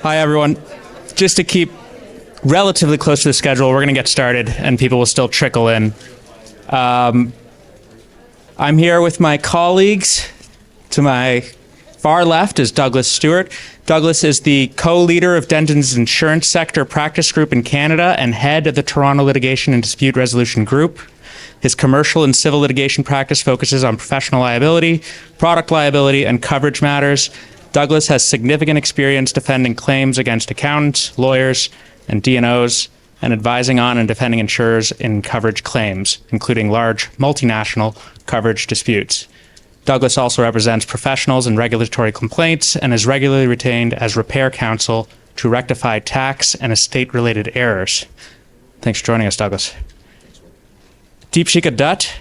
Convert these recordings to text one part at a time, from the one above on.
Hi, everyone. Just to keep relatively close to the schedule, we're going to get started, and people will still trickle in. I'm here with my colleagues. To my far left is Douglas Stewart. Douglas is the co-leader of Dentons Insurance Sector Practice Group in Canada and head of the Toronto Litigation and Dispute Resolution Group. His commercial and civil litigation practice focuses on professional liability, product liability, and coverage matters. Douglas has significant experience defending claims against accountants, lawyers, and D&Os, and advising on and defending insurers in coverage claims, including large multinational coverage disputes. Douglas also represents professionals in regulatory complaints and is regularly retained as repair counsel to rectify tax and estate-related errors. Thanks for joining us, Douglas. Deepshika Dutt,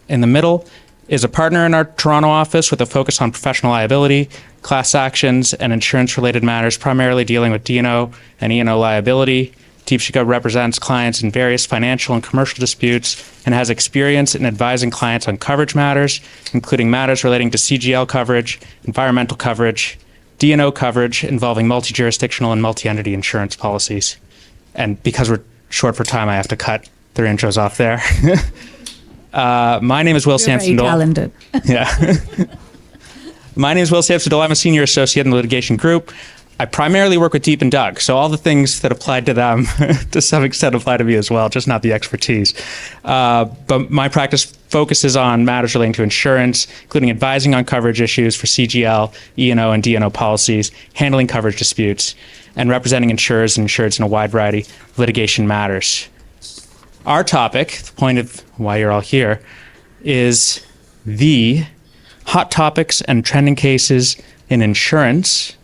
in the middle, is a partner in our Toronto office with a focus on professional liability, class actions, and insurance-related matters, primarily dealing with D&O and E&O liability. Deepshika represents clients in various financial and commercial disputes and has experience in advising clients on coverage matters, including matters relating to CGL coverage, environmental coverage, D&O coverage involving multi-jurisdictional and multi-entity insurance policies. And because we're short for time, I have to cut their intros off there. My name is Will Sampson-Dole. Very talented. Yeah. My name is Will Sampson-Dole. I'm a senior associate in the litigation group. I primarily work with Deep and Doug, so all the things that applied to them to some extent apply to me as well, just not the expertise. But my practice focuses on matters relating to insurance, including advising on coverage issues for CGL, E&O, and D&O policies, handling coverage disputes, and representing insurers and insureds in a wide variety of litigation matters. Our topic, the point of why you're all here, is the hot topics and trending cases in insurance.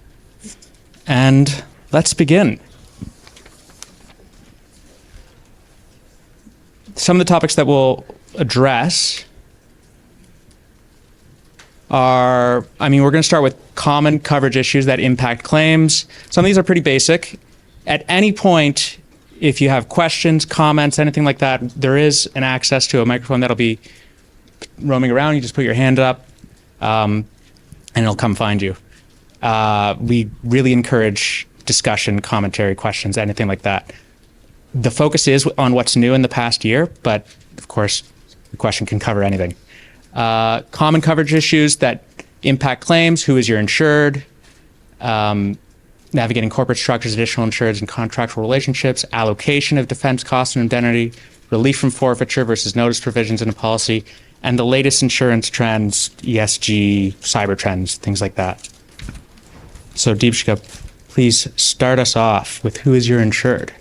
And let's begin. Some of the topics that we'll address are, we're going to start with common coverage issues that impact claims. Some of these are pretty basic. At any point, if you have questions, comments, anything like that, there is an access to a microphone that'll be roaming around. You just put your hand up, and it'll come find you. We really encourage discussion, commentary, questions, anything like that. The focus is on what's new in the past year, but of course, the question can cover anything. Common coverage issues that impact claims: who is your insured, navigating corporate structures, additional insureds and contractual relationships, allocation of defense costs and indemnity, relief from forfeiture versus notice provisions in a policy, and the latest insurance trends, ESG, cyber trends, things like that. So Deepshika, please start us off with who is your insured.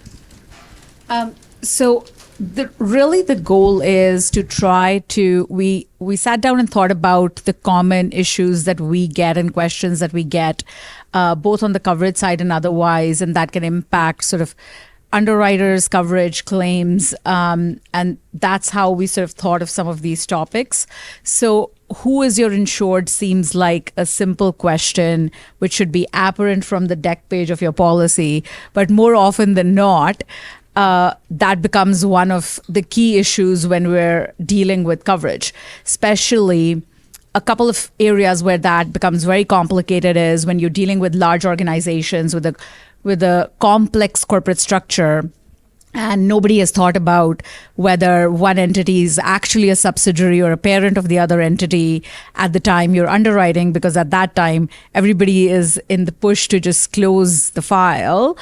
So the goal is to try to, we sat down and thought about the common issues that we get and questions that we get, both on the coverage side and otherwise, and that can impact sort of underwriters, coverage, claims, and that's how we sort of thought of some of these topics. So who is your insured seems like a simple question, which should be apparent from the deck page of your policy, but more often than not, that becomes one of the key issues when we're dealing with coverage. Especially a couple of areas where that becomes very complicated is when you're dealing with large organizations with a complex corporate structure, and nobody has thought about whether one entity is actually a subsidiary or a parent of the other entity at the time you're underwriting, because at that time, everybody is in the push to just close the file.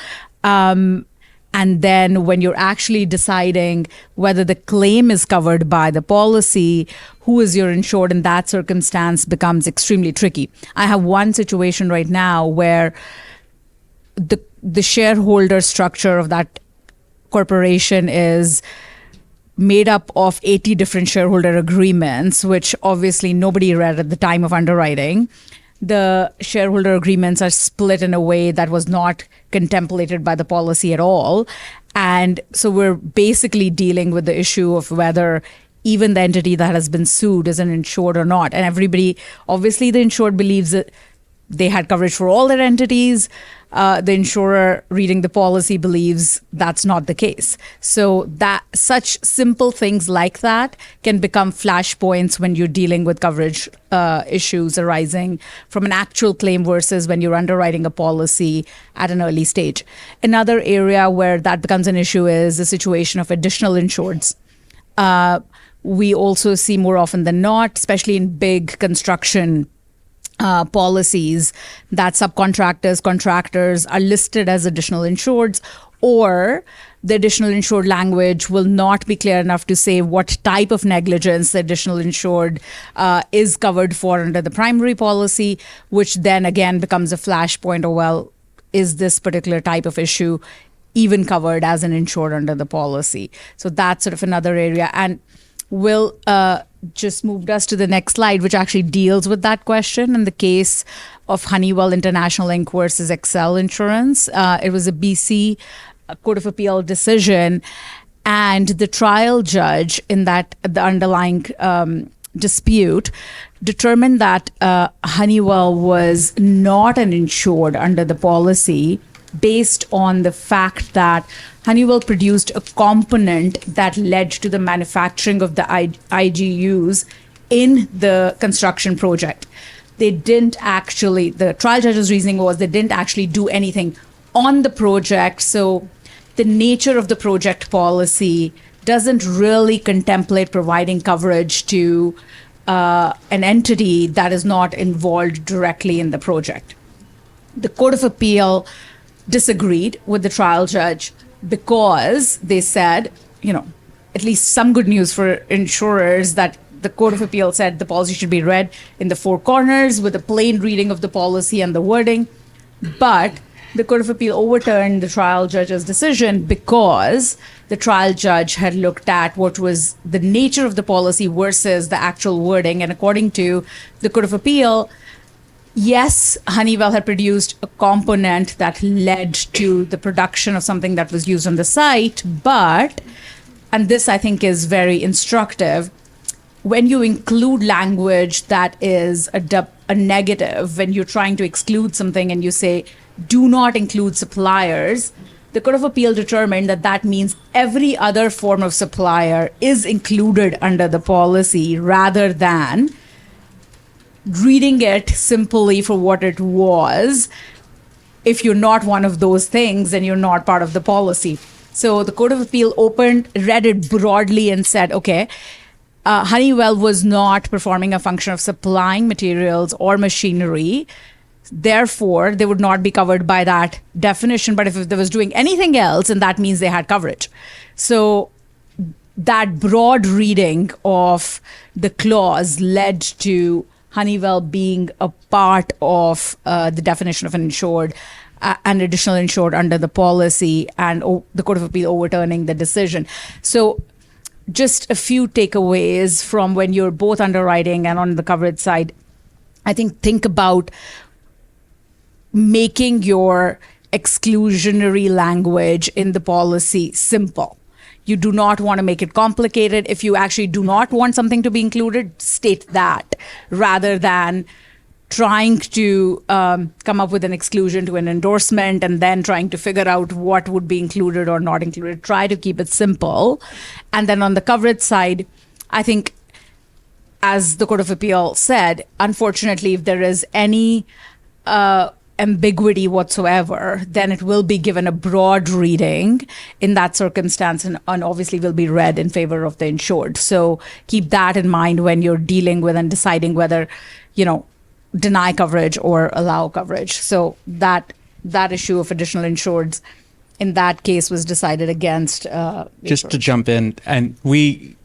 And then when you're actually deciding whether the claim is covered by the policy, who is your insured in that circumstance becomes extremely tricky. I have one situation right now where the shareholder structure of that corporation is made up of 80 different shareholder agreements, which obviously nobody read at the time of underwriting. The shareholder agreements are split in a way that was not contemplated by the policy at all. And so we're basically dealing with the issue of whether even the entity that has been sued is an insured or not. And everybody, obviously the insured believes that they had coverage for all their entities. The insurer reading the policy believes that's not the case. So that such simple things like that can become flashpoints when you're dealing with coverage issues arising from an actual claim versus when you're underwriting a policy at an early stage. Another area where that becomes an issue is the situation of additional insureds. We also see more often than not, especially in big construction policies, that subcontractors, contractors are listed as additional insureds, or the additional insured language will not be clear enough to say what type of negligence the additional insured is covered for under the primary policy, which then again becomes a flashpoint. Oh, well, is this particular type of issue even covered as an insured under the policy? So that's sort of another area. And Will just moved us to the next slide, which actually deals with that question. In the case of Honeywell International Inc. versus Excel Insurance, it was a BC Court of Appeal decision, and the trial judge in that the underlying dispute determined that Honeywell was not an insured under the policy based on the fact that Honeywell produced a component that led to the manufacturing of the IGUs in the construction project. They didn't actually, the trial judge's reasoning was they didn't actually do anything on the project. So the nature of the project policy doesn't really contemplate providing coverage to an entity that is not involved directly in the project. The Court of Appeal disagreed with the trial judge because they said, at least some good news for insurers, that the Court of Appeal said the policy should be read in the four corners with a plain reading of the policy and the wording. But the Court of Appeal overturned the trial judge's decision because the trial judge had looked at what was the nature of the policy versus the actual wording. And according to the Court of Appeal, yes, Honeywell had produced a component that led to the production of something that was used on the site, but, and this I think is very instructive, when you include language that is a negative, when you're trying to exclude something and you say, do not include suppliers, the Court of Appeal determined that that means every other form of supplier is included under the policy rather than reading it simply for what it was. If you're not one of those things, then you're not part of the policy. So the Court of Appeal read it broadly and said, okay, Honeywell was not performing a function of supplying materials or machinery. Therefore, they would not be covered by that definition. But if they was doing anything else, and that means they had coverage. So that broad reading of the clause led to Honeywell being a part of the definition of an insured, an additional insured under the policy, and the Court of Appeal overturning the decision. So just a few takeaways from when you're both underwriting and on the coverage side. I think about making your exclusionary language in the policy simple. You do not want to make it complicated. If you actually do not want something to be included, state that, rather than trying to come up with an exclusion to an endorsement and then trying to figure out what would be included or not included. Try to keep it simple. And then on the coverage side, I think, as the Court of Appeal said, unfortunately, if there is any ambiguity whatsoever, then it will be given a broad reading in that circumstance and obviously will be read in favor of the insured. So keep that in mind when you're dealing with and deciding whether, deny coverage or allow coverage. So that issue of additional insureds in that case was decided against. Just to jump in, and we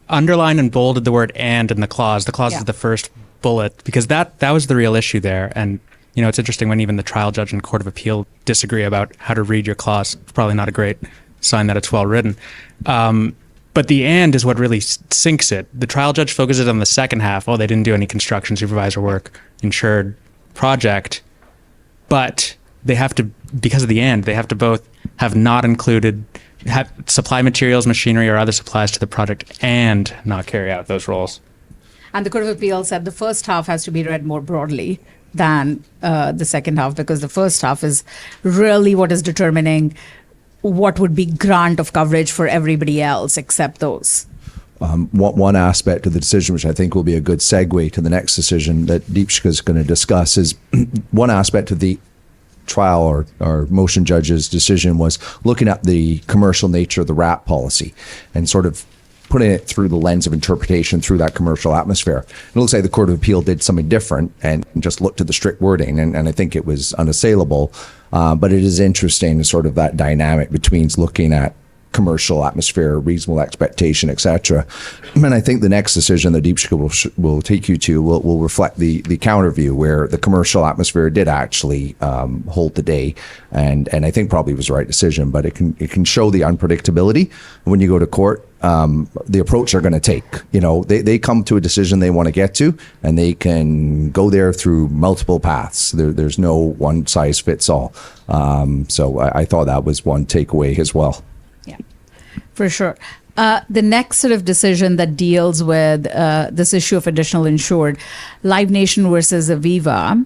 underlined and bolded the word "and" in the clause. The clause is the first bullet because that was the real issue there. And it's interesting when even the trial judge and Court of Appeal disagree about how to read your clause. It's probably not a great sign that it's well written. But the "and" is what really sinks it. The trial judge focuses on the second half. Oh, they didn't do any construction supervisor work, insured project. But they have to, because of the "and," they have to both have not included, have supply materials, machinery, or other supplies to the project and not carry out those roles. And the Court of Appeal said the first half has to be read more broadly than the second half, because the first half is really what is determining what would be grant of coverage for everybody else except those. One aspect of the decision, which I think will be a good segue to the next decision that Deepshika is going to discuss, is one aspect of the trial or motion judge's decision was looking at the commercial nature of the RAP policy and sort of putting it through the lens of interpretation through that commercial atmosphere. It looks like the Court of Appeal did something different and just looked at the strict wording, and I think it was unassailable. But it is interesting, sort of that dynamic between looking at commercial atmosphere, reasonable expectation, etc. And I think the next decision that Deepshika will take you to will reflect the counter view, where the commercial atmosphere did actually hold the day, and I think probably was the right decision. But it can show the unpredictability when you go to court. The approach they're going to take. They come to a decision they want to get to, and they can go there through multiple paths. There's no one size fits all. So I thought that was one takeaway as well. Yeah, for sure. The next sort of decision that deals with this issue of additional insured, Live Nation versus Aviva.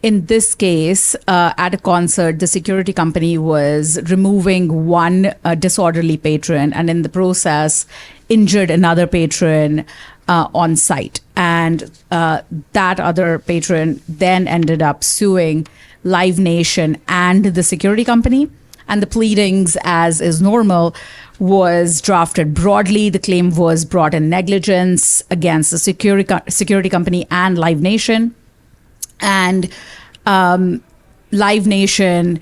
In this case, at a concert, the security company was removing one disorderly patron, and in the process injured another patron on site. And that other patron then ended up suing Live Nation and the security company. And the pleadings, as is normal, was drafted broadly. The claim was brought in negligence against the security company and Live Nation. And Live Nation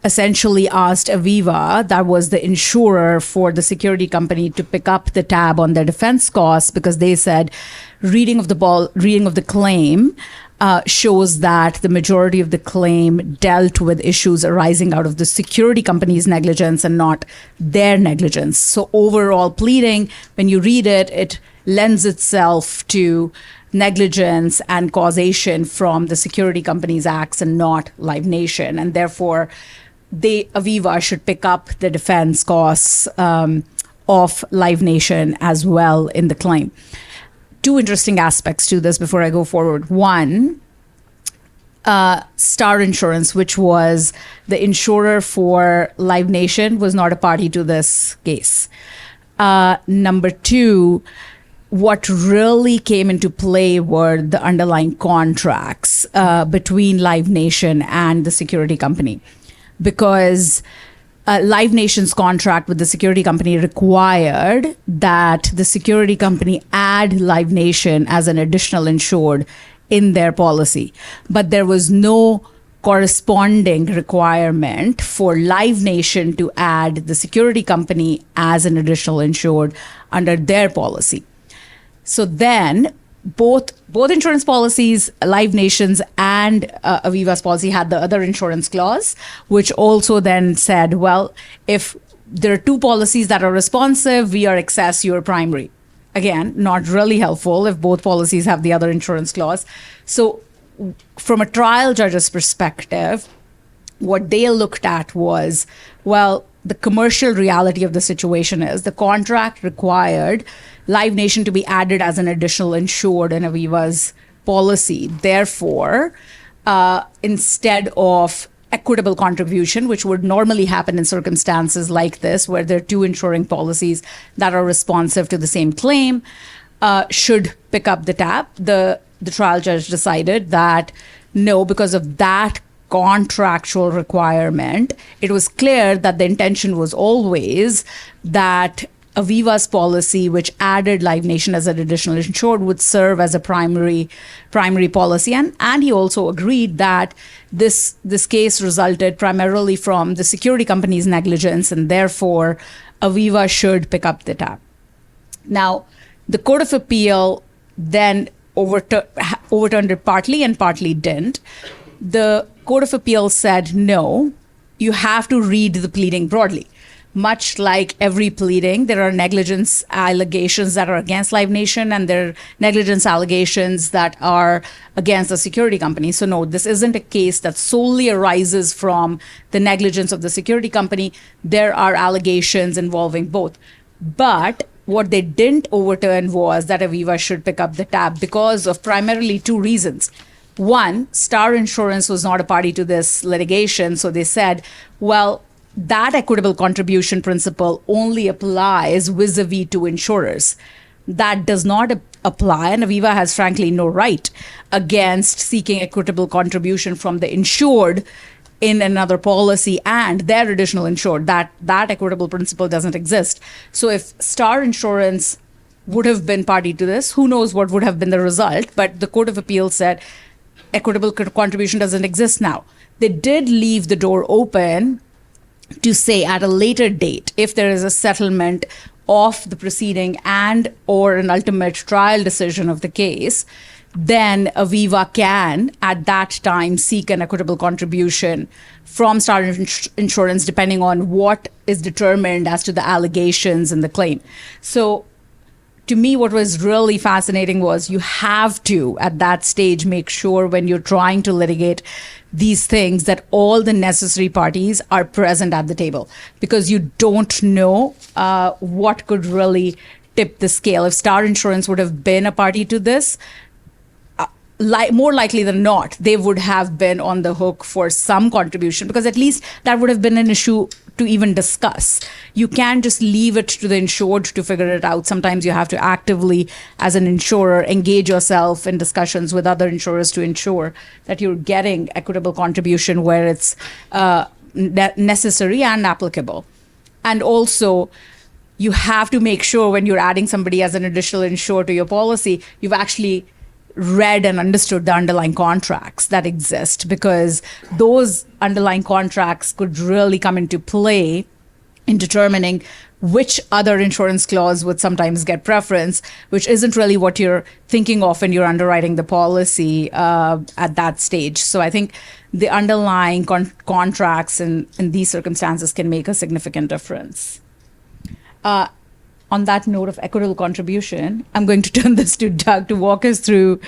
essentially asked Aviva, that was the insurer for the security company, to pick up the tab on their defense costs, because they said reading of the claim shows that the majority of the claim dealt with issues arising out of the security company's negligence and not their negligence. So overall pleading, when you read it, it lends itself to negligence and causation from the security company's acts and not Live Nation. And therefore, Aviva should pick up the defense costs of Live Nation as well in the claim. Two interesting aspects to this before I go forward. One, Star Insurance, which was the insurer for Live Nation, was not a party to this case. Number two, what really came into play were the underlying contracts between Live Nation and the security company, because Live Nation's contract with the security company required that the security company add Live Nation as an additional insured in their policy. But there was no corresponding requirement for Live Nation to add the security company as an additional insured under their policy. So then both insurance policies, Live Nation's and Aviva's policy, had the other insurance clause, which also then said, well, if there are two policies that are responsive, we are excess, you are primary. Again, not really helpful if both policies have the other insurance clause. So from a trial judge's perspective, what they looked at was, well, the commercial reality of the situation is the contract required Live Nation to be added as an additional insured in Aviva's policy. Therefore, instead of equitable contribution, which would normally happen in circumstances like this, where there are two insuring policies that are responsive to the same claim, should pick up the tab. The trial judge decided that no, because of that contractual requirement, it was clear that the intention was always that Aviva's policy, which added Live Nation as an additional insured, would serve as a primary policy. And he also agreed that this case resulted primarily from the security company's negligence, and therefore Aviva should pick up the tab. Now, the Court of Appeal then overturned it partly and partly didn't. The Court of Appeal said, no, you have to read the pleading broadly. Much like every pleading, there are negligence allegations that are against Live Nation, and there are negligence allegations that are against the security company. So no, this isn't a case that solely arises from the negligence of the security company. There are allegations involving both. But what they didn't overturn was that Aviva should pick up the tab because of primarily two reasons. One, Star Insurance was not a party to this litigation, so they said, well, that equitable contribution principle only applies vis-a-vis to insurers. That does not apply, and Aviva has frankly no right against seeking equitable contribution from the insured in another policy and their additional insured. That equitable principle doesn't exist. So if Star Insurance would have been party to this, who knows what would have been the result, but the Court of Appeal said equitable contribution doesn't exist now. They did leave the door open to say at a later date, if there is a settlement of the proceeding and or an ultimate trial decision of the case, then Aviva can, at that time, seek an equitable contribution from Star Insurance, depending on what is determined as to the allegations in the claim. So to me, what was really fascinating was you have to, at that stage, make sure when you're trying to litigate these things that all the necessary parties are present at the table, because you don't know what could really tip the scale. If Star Insurance would have been a party to this, more likely than not, they would have been on the hook for some contribution, because at least that would have been an issue to even discuss. You can't just leave it to the insured to figure it out. Sometimes you have to actively, as an insurer, engage yourself in discussions with other insurers to ensure that you're getting equitable contribution where it's necessary and applicable. And also, you have to make sure when you're adding somebody as an additional insurer to your policy, you've actually read and understood the underlying contracts that exist, because those underlying contracts could really come into play in determining which other insurance clause would sometimes get preference, which isn't really what you're thinking of when you're underwriting the policy at that stage. So I think the underlying contracts in these circumstances can make a significant difference. On that note of equitable contribution, I'm going to turn this to Doug to walk us through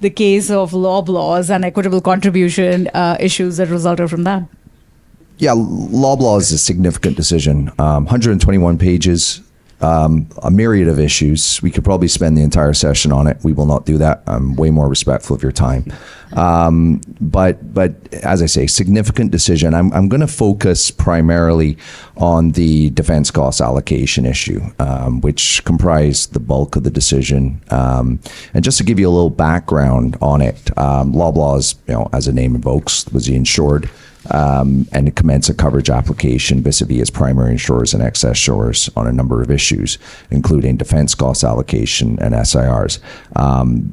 the case of Loblaws and equitable contribution issues that resulted from that. Yeah, Loblaw is a significant decision. 121 pages, a myriad of issues. We could probably spend the entire session on it. We will not do that. I'm way more respectful of your time. But as I say, significant decision. I'm going to focus primarily on the defense cost allocation issue, which comprised the bulk of the decision. And just to give you a little background on it, Loblaws, as the name invokes, was the insured. And it commenced a coverage application vis-a-vis its primary insurers and excess insurers on a number of issues, including defense cost allocation and SIRs.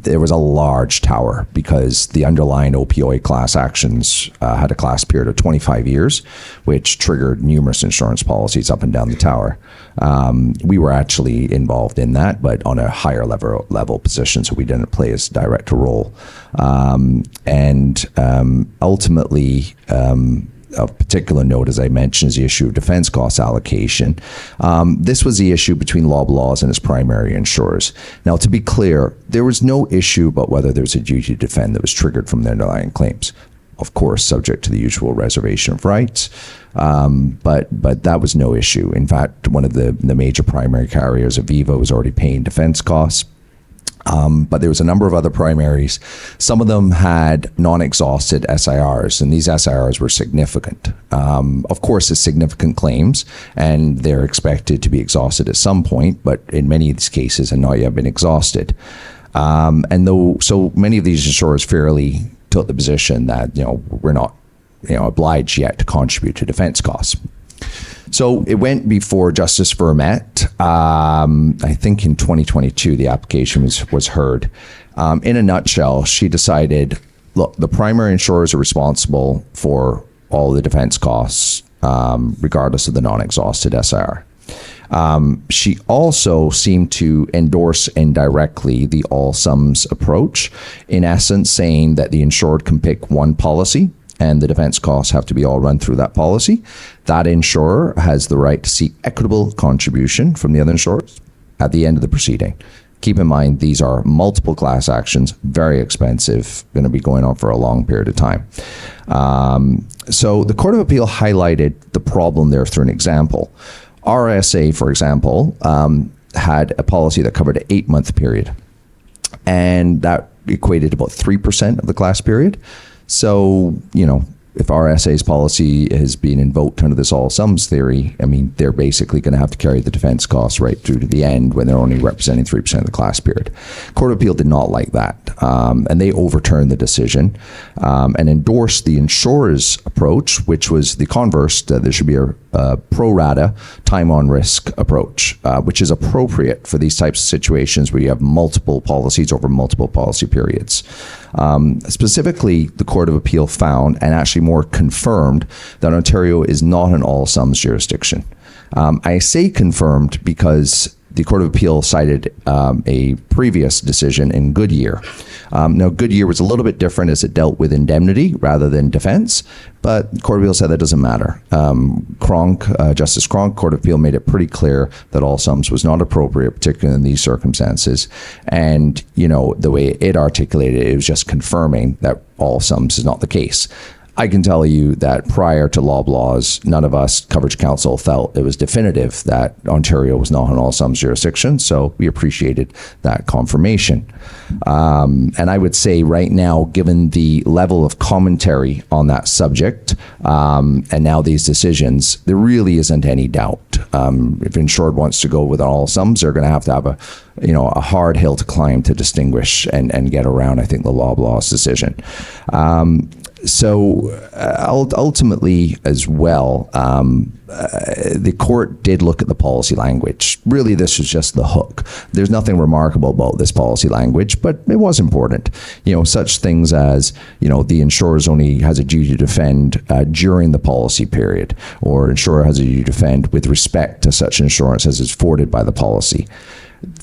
There was a large tower because the underlying opioid class actions had a class period of 25 years, which triggered numerous insurance policies up and down the tower. We were actually involved in that, but on a higher level position, so we didn't play as direct a role. Ultimately, of particular note, as I mentioned, is the issue of defense cost allocation. This was the issue between Loblaws and its primary insurers. Now, to be clear, there was no issue about whether there was a duty to defend that was triggered from the underlying claims. Of course, subject to the usual reservation of rights, but that was no issue. In fact, one of the major primary carriers, Aviva, was already paying defense costs. But there was a number of other primaries. Some of them had non-exhausted SIRs, and these SIRs were significant. Of course, it's significant claims, and they're expected to be exhausted at some point, but in many of these cases have not yet been exhausted. So many of these insurers fairly took the position that, we're not, obliged yet to contribute to defense costs. So it went before Justice Vermette. I think in 2022, the application was heard. In a nutshell, she decided, look, the primary insurers are responsible for all the defense costs, regardless of the non-exhausted SIR. She also seemed to endorse indirectly the all sums approach, in essence saying that the insured can pick one policy and the defense costs have to be all run through that policy. That insurer has the right to seek equitable contribution from the other insurers at the end of the proceeding. Keep in mind, these are multiple class actions, very expensive, going to be going on for a long period of time. So the Court of Appeal highlighted the problem there through an example. RSA, for example, had a policy that covered an 8-month period. and that equated to about 3% of the class period. So, if RSA's policy has been invoked under this all sums theory, I mean, they're basically going to have to carry the defense costs right through to the end when they're only representing 3% of the class period. Court of Appeal did not like that, and they overturned the decision and endorsed the insurer's approach, which was the converse, that there should be a pro rata time on risk approach, which is appropriate for these types of situations where you have multiple policies over multiple policy periods. Specifically, the Court of Appeal found, and actually more confirmed, that Ontario is not an all sums jurisdiction. I say confirmed because the Court of Appeal cited a previous decision in Goodyear. Now, Goodyear was a little bit different as it dealt with indemnity rather than defense, but the Court of Appeal said that doesn't matter. Justice Cronk, Court of Appeal made it pretty clear that all sums was not appropriate, particularly in these circumstances. And, the way it articulated it, it was just confirming that all sums is not the case. I can tell you that prior to Loblaws, none of us, coverage counsel, felt it was definitive that Ontario was not an all sums jurisdiction. So we appreciated that confirmation. And I would say right now, given the level of commentary on that subject, and now these decisions, there really isn't any doubt. If insured wants to go with all sums, they're going to have a hard hill to climb to distinguish and get around, I think, the Loblaws decision. So ultimately as well, the court did look at the policy language. Really, this was just the hook. There's nothing remarkable about this policy language, but it was important. Such things as, the insurers only has a duty to defend during the policy period, or insurer has a duty to defend with respect to such insurance as is afforded by the policy.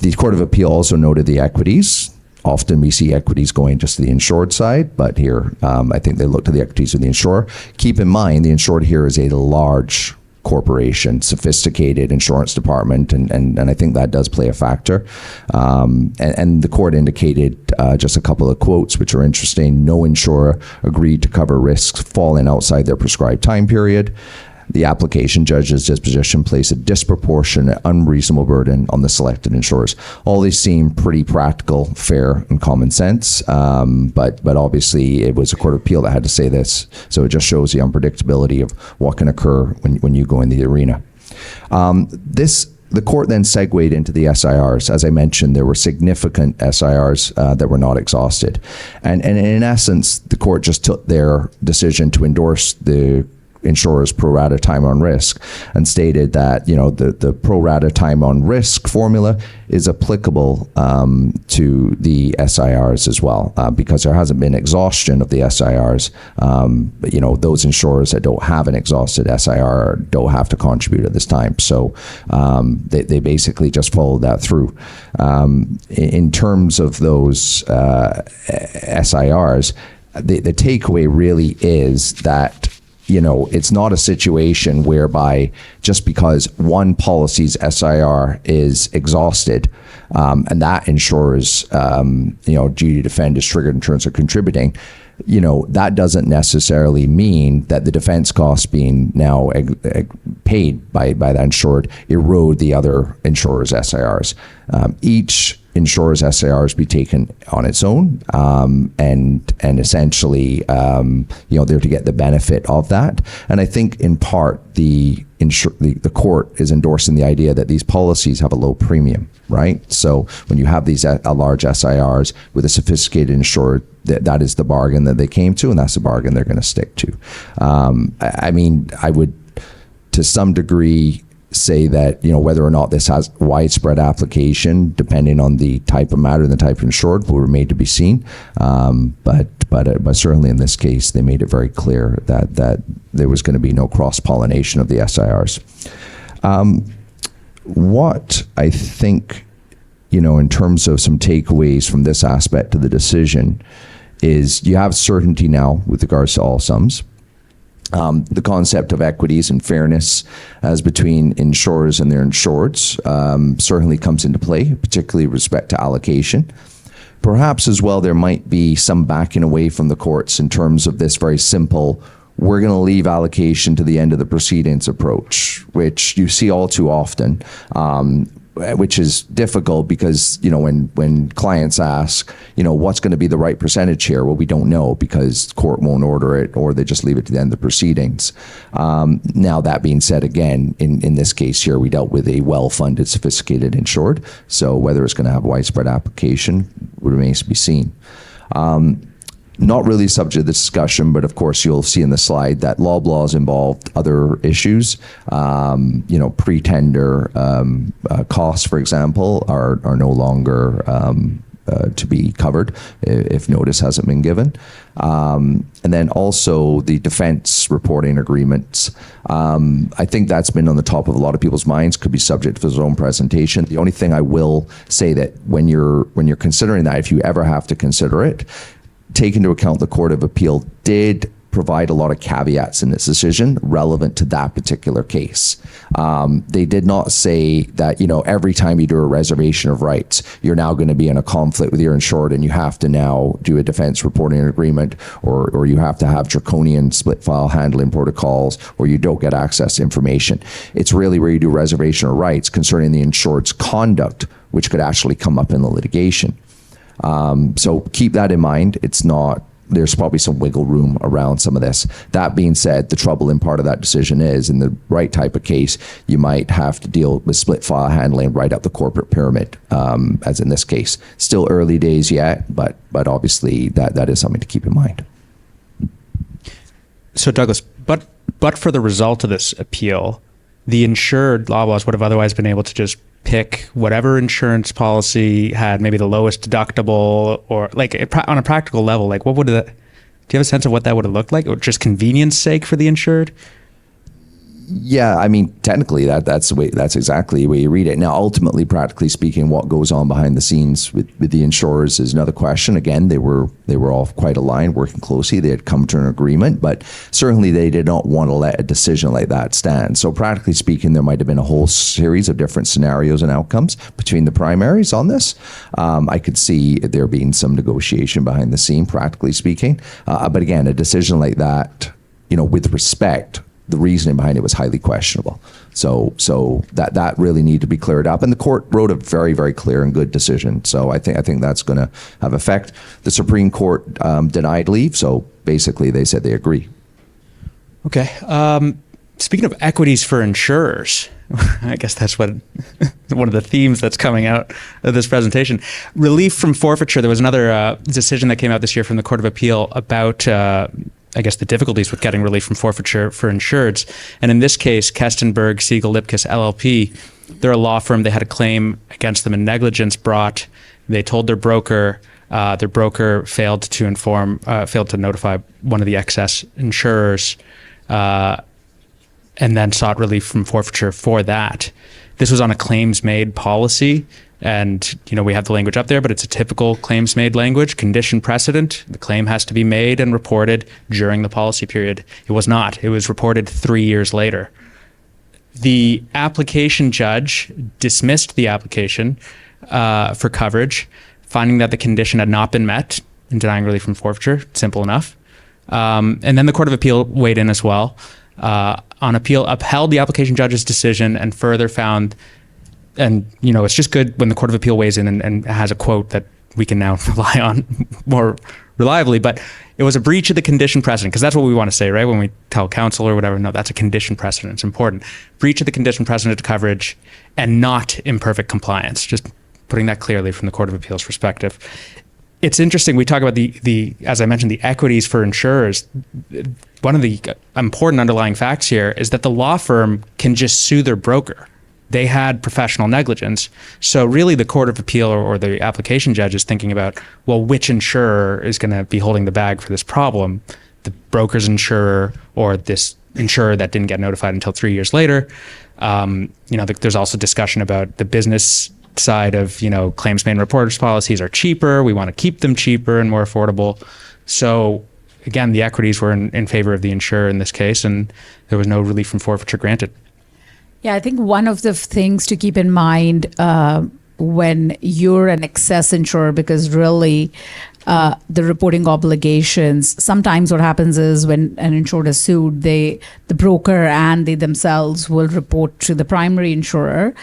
The Court of Appeal also noted the equities. Often we see equities going just to the insured side, but here I think they look to the equities of the insurer. Keep in mind, the insured here is a large corporation, sophisticated insurance department, and I think that does play a factor. And the court indicated just a couple of quotes, which are interesting. No insurer agreed to cover risks falling outside their prescribed time period. The application judge's disposition placed a disproportionate, unreasonable burden on the selected insurers. All these seem pretty practical, fair, and common sense, but obviously it was a Court of Appeal that had to say this, so it just shows the unpredictability of what can occur when you go in the arena. The court then segued into the SIRs. As I mentioned, there were significant SIRs that were not exhausted. And in essence, the court just took their decision to endorse the insurer's pro rata time on risk and stated that the pro rata time on risk formula is applicable to the SIRs as well, because there hasn't been exhaustion of the SIRs. Those insurers that don't have an exhausted SIR don't have to contribute at this time. So they basically just followed that through. In terms of those SIRs, the takeaway really is that it's not a situation whereby just because one policy's SIR is exhausted and that insurer's duty to defend is triggered in terms of contributing, that doesn't necessarily mean that the defense costs being now paid by that insured erode the other insurer's SIRs. Each insurer's SIRs be taken on its own, and essentially, they're to get the benefit of that. And I think in part the court is endorsing the idea that these policies have a low premium, right? So when you have these large SIRs with a sophisticated insurer, that is the bargain that they came to, and that's the bargain they're going to stick to. I would, to some degree, say that whether or not this has widespread application, depending on the type of matter and the type of insured, will remain to be seen. But certainly in this case, they made it very clear that there was going to be no cross-pollination of the SIRs. What I think, in terms of some takeaways from this aspect of the decision, is you have certainty now with regards to all sums. The concept of equities and fairness as between insurers and their insureds certainly comes into play, particularly with respect to allocation. Perhaps as well, there might be some backing away from the courts in terms of this very simple, we're going to leave allocation to the end of the proceedings approach, which you see all too often. which is difficult because, when clients ask, what's going to be the right percentage here? Well, we don't know because court won't order it, or they just leave it to the end of the proceedings. Now, that being said, again, in this case here, we dealt with a well-funded, sophisticated insured. So whether it's going to have widespread application remains to be seen. Not really subject to discussion, but of course you'll see in the slide that Loblaws involved other issues. Pre-tender costs, for example, are no longer to be covered if notice hasn't been given. And then also the defense reporting agreements. I think that's been on the top of a lot of people's minds, could be subject to his own presentation. The only thing I will say that when you're considering that, if you ever have to consider it, take into account the Court of Appeal did provide a lot of caveats in its decision relevant to that particular case. They did not say that, every time you do a reservation of rights, you're now going to be in a conflict with your insured and you have to now do a defense reporting agreement, or you have to have draconian split file handling protocols, or you don't get access to information. It's really where you do reservation of rights concerning the insured's conduct, which could actually come up in the litigation. So keep that in mind. There's probably some wiggle room around some of this. That being said, the troubling part of that decision is, in the right type of case, you might have to deal with split file handling right up the corporate pyramid, as in this case. Still early days yet, but obviously that is something to keep in mind. So Douglas, but for the result of this appeal, the insured Loblaws would have otherwise been able to just pick whatever insurance policy had maybe the lowest deductible, or on a practical level, what would that, do you have a sense of what that would have looked like? Or just convenience sake for the insured? Yeah, I mean, technically that's exactly the way you read it. Now, ultimately, practically speaking, what goes on behind the scenes with the insurers is another question. Again, they were all quite aligned, working closely. They had come to an agreement, but certainly they did not want to let a decision like that stand. So practically speaking, there might have been a whole series of different scenarios and outcomes between the primaries on this. I could see there being some negotiation behind the scene, practically speaking. But again, a decision like that, with respect, the reasoning behind it was highly questionable. So that really needed to be cleared up. And the court wrote a very, very clear and good decision. So I think that's going to have effect. The Supreme Court denied leave. So basically they said they agree. Okay. Speaking of equities for insurers, I guess that's one of the themes that's coming out of this presentation. Relief from forfeiture. There was another decision that came out this year from the Court of Appeal about the difficulties with getting relief from forfeiture for insureds. And in this case, Kestenberg, Siegel, Lipkiss, LLP, they're a law firm. They had a claim against them in negligence brought. They told their broker failed to notify one of the excess insurers, and then sought relief from forfeiture for that. This was on a claims-made policy. And, we have the language up there, but it's a typical claims-made language. Condition precedent, the claim has to be made and reported during the policy period. It was not. It was reported 3 years later. The application judge dismissed the application for coverage, finding that the condition had not been met and denying relief from forfeiture. Simple enough. And then the Court of Appeal weighed in as well. On appeal, upheld the application judge's decision and further found, and it's just good when the Court of Appeal weighs in and has a quote that we can now rely on more reliably, but it was a breach of the condition precedent, because that's what we want to say, right? When we tell counsel or whatever, no, that's a condition precedent. It's important. Breach of the condition precedent to coverage and not imperfect compliance, just putting that clearly from the Court of Appeal's perspective. It's interesting. We talk about the as I mentioned, the equities for insurers. One of the important underlying facts here is that the law firm can just sue their broker. They had professional negligence. So really the Court of Appeal or the application judge is thinking about, well, which insurer is going to be holding the bag for this problem? The broker's insurer or this insurer that didn't get notified until 3 years later? There's also discussion about the business side of, claims made and reporters policies are cheaper. We want to keep them cheaper and more affordable. So again, the equities were in favor of the insurer in this case, and there was no relief from forfeiture granted. Yeah, I think one of the things to keep in mind when you're an excess insurer, because really the reporting obligations, sometimes what happens is when an insured is sued, the broker and they themselves will report to the primary insurer.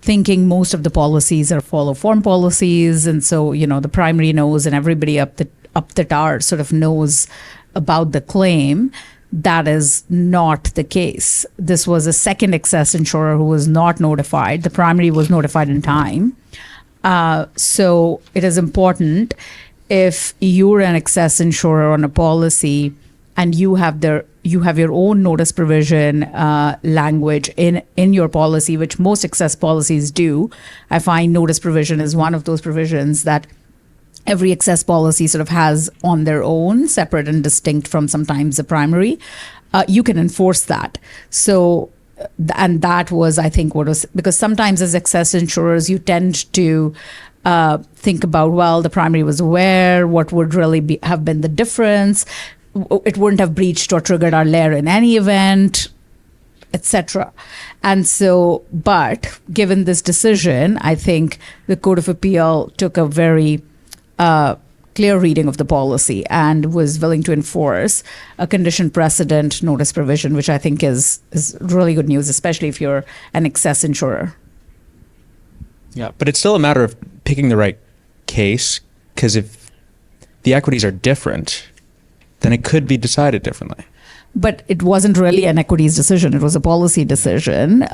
thinking most of the policies are follow form policies, and so the primary knows and everybody up the tower sort of knows about the claim. That is not the case. This was a second excess insurer who was not notified. The primary was notified in time. So it is important, if you're an excess insurer on a policy and you have your own notice provision language in your policy, which most excess policies do. I find notice provision is one of those provisions that every excess policy sort of has on their own, separate and distinct from sometimes the primary. You can enforce that. So, and that was, I think, what was, because sometimes as excess insurers, you tend to think about, well, the primary was aware, what would really have been the difference? It wouldn't have breached or triggered our layer in any event, etc. And so, but given this decision, I think the Court of Appeal took a very clear reading of the policy and was willing to enforce a condition precedent notice provision, which I think is really good news, especially if you're an excess insurer. Yeah, but it's still a matter of picking the right case, because if the equities are different, then it could be decided differently. But it wasn't really an equities decision. It was a policy decision.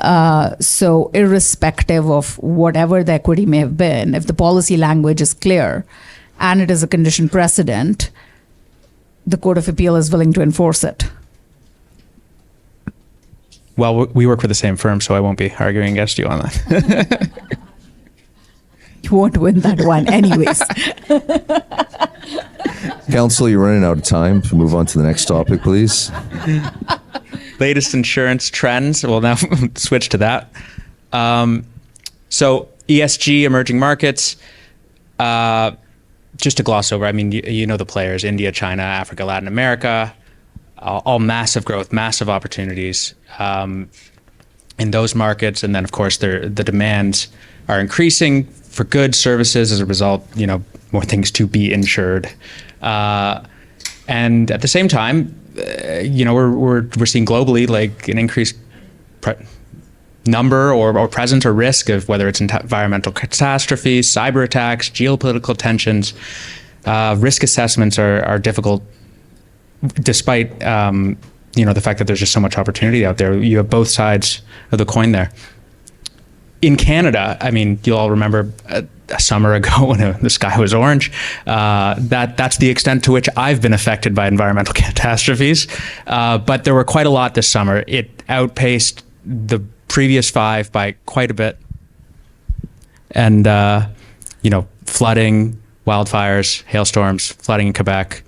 So irrespective of whatever the equity may have been, if the policy language is clear and it is a condition precedent, the Court of Appeal is willing to enforce it. Well, we work for the same firm, so I won't be arguing against you on that. You won't win that one anyways. Counsel, you're running out of time. To move on to the next topic, please. Latest insurance trends. We'll now switch to that. So ESG, emerging markets. Just to gloss over, I mean, you know the players: India, China, Africa, Latin America, all massive growth, massive opportunities in those markets. And then, of course, the demands are increasing for goods, services. As a result, more things to be insured. And at the same time, we're seeing globally like an increased number or presence or risk of whether it's environmental catastrophes, cyber attacks, geopolitical tensions. Risk assessments are difficult, despite the fact that there's just so much opportunity out there. You have both sides of the coin there. In Canada, I mean, you'll all remember a summer ago when the sky was orange. That's the extent to which I've been affected by environmental catastrophes. But there were quite a lot this summer. It outpaced the previous 5 by quite a bit. And, flooding, wildfires, hailstorms, flooding in Quebec.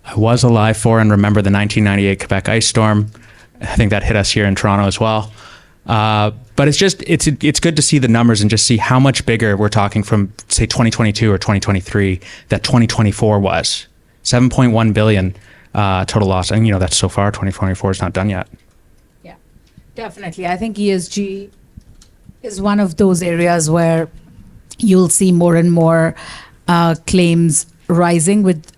I was alive for and remember the 1998 Quebec ice storm. I think that hit us here in Toronto as well. But it's good to see the numbers and just see how much bigger we're talking from, say, 2022 or 2023 that 2024 was. 7.1 billion total loss. And, that's so far. 2024 is not done yet. Yeah, definitely. I think ESG is one of those areas where you'll see more and more claims rising with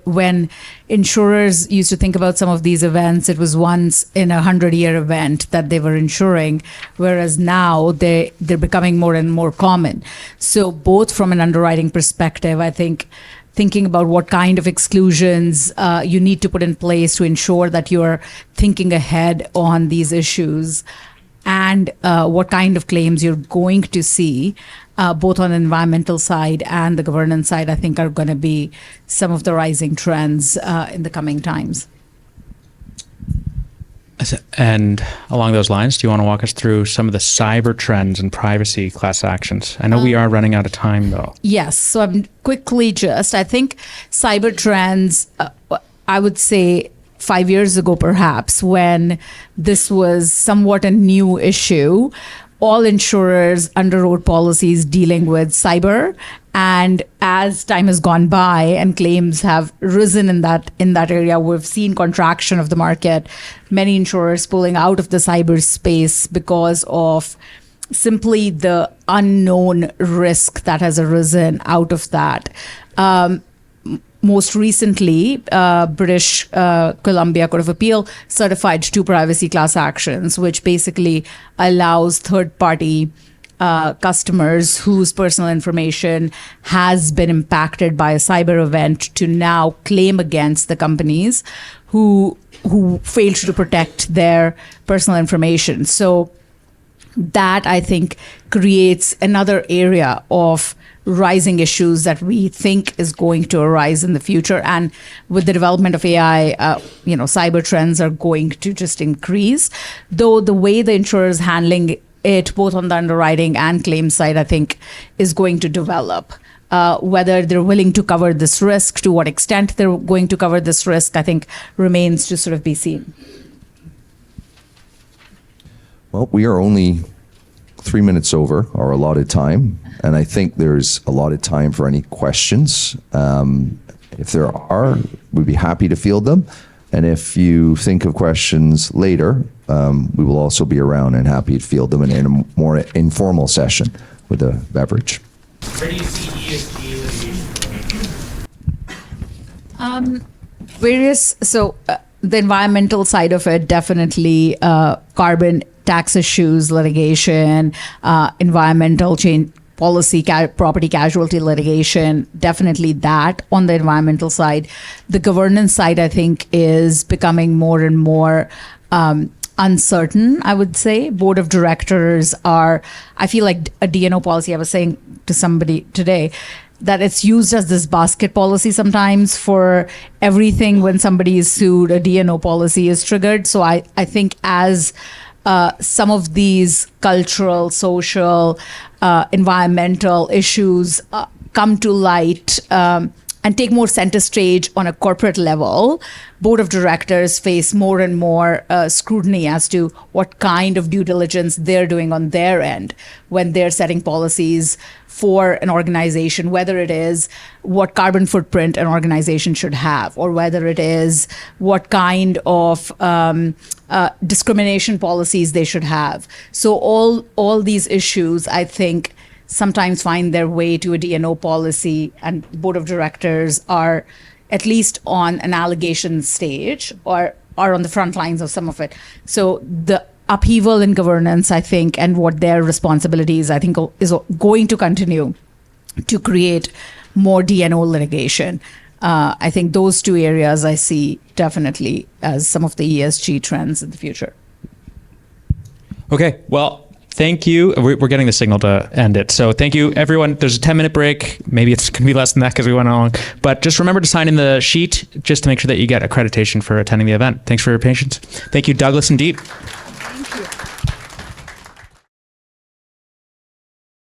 when insurers used to think about some of these events. It was once in a 100-year event that they were insuring, whereas now they're becoming more and more common. So both from an underwriting perspective, I think thinking about what kind of exclusions you need to put in place to ensure that you're thinking ahead on these issues, and what kind of claims you're going to see, both on the environmental side and the governance side, I think are going to be some of the rising trends in the coming times. And along those lines, do you want to walk us through some of the cyber trends and privacy class actions? I know we are running out of time, though. Yes. So I'm quickly I think cyber trends, I would say 5 years ago, perhaps, when this was somewhat a new issue, all insurers underwrote policies dealing with cyber. And as time has gone by and claims have risen in that area, we've seen contraction of the market, many insurers pulling out of the cyber space because of simply the unknown risk that has arisen out of that. Most recently, British Columbia Court of Appeal certified 2 privacy class actions, which basically allows third-party customers whose personal information has been impacted by a cyber event to now claim against the companies who failed to protect their personal information. So that, I think, creates another area of rising issues that we think is going to arise in the future. And with the development of AI, cyber trends are going to just increase. Though the way the insurer is handling it, both on the underwriting and claim side, I think is going to develop. Whether they're willing to cover this risk, to what extent they're going to cover this risk, I think remains to sort of be seen. Well, we are only 3 minutes over our allotted time, and I think there's allotted time for any questions. If there are, we'd be happy to field them. And if you think of questions later, we will also be around and happy to field them in a more informal session with a beverage. Where do you see ESG litigation? The environmental side of it, definitely carbon tax issues, litigation, environmental change policy, property casualty litigation, definitely that on the environmental side. The governance side, I think, is becoming more and more uncertain, I would say. Board of directors I feel like a DNO policy, I was saying to somebody today, that it's used as this basket policy sometimes for everything. When somebody is sued, a DNO policy is triggered. So I think as some of these cultural, social, environmental issues come to light and take more center stage on a corporate level, board of directors face more and more scrutiny as to what kind of due diligence they're doing on their end when they're setting policies for an organization, whether it is what carbon footprint an organization should have, or whether it is what kind of discrimination policies they should have. So all these issues, I think, sometimes find their way to a DNO policy, and board of directors are at least on an allegation stage or are on the front lines of some of it. So the upheaval in governance, I think, and what their responsibilities, I think, is going to continue to create more DNO litigation. I think those two areas I see definitely as some of the ESG trends in the future. Okay, well, thank you. We're getting the signal to end it. So thank you, everyone. There's a 10-minute break. Maybe it's going to be less than that because we went along. But just remember to sign in the sheet just to make sure that you get accreditation for attending the event. Thanks for your patience. Thank you, Douglas and Deep. Thank you.